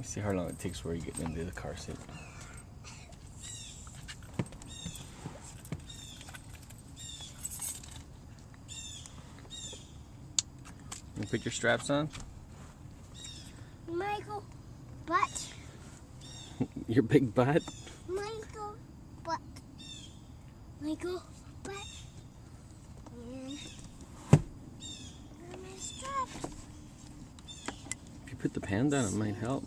See how long it takes before you get into the car seat. You put your straps on? Michael, butt. Your big butt? Michael, butt. Michael, butt. And where are my straps? If you put the pan down, it might help.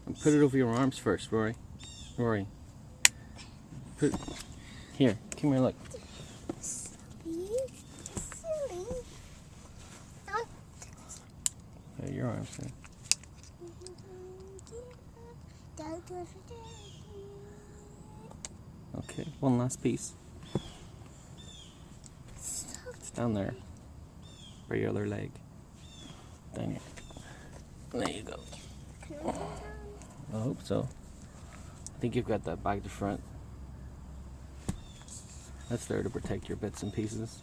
And put it over your arms first, Rory. Rory. Put here. Come here, look. Silly. Don't. There, your arms there. Okay, one last piece. Down there. For your other leg. Down here. There you go. I hope so. I think you've got that back to front. That's there to protect your bits and pieces.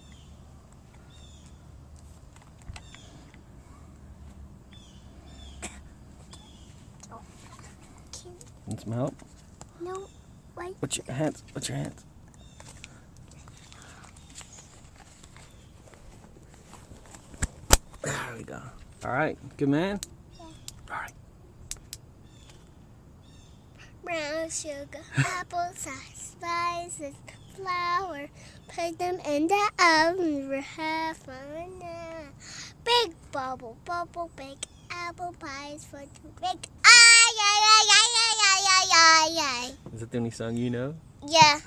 Need some help? No, wait. What's your hands? What's your hands? There we go. All right, good man. Yeah. All right. Brown sugar, apple sauce, spices, flour. Put them in the oven for half an hour. Big bubble, bake apple pies for to bake. Ay, ay, ay, ay, ay, ay, ay, ay, ay. Is that the only song you know? Yeah.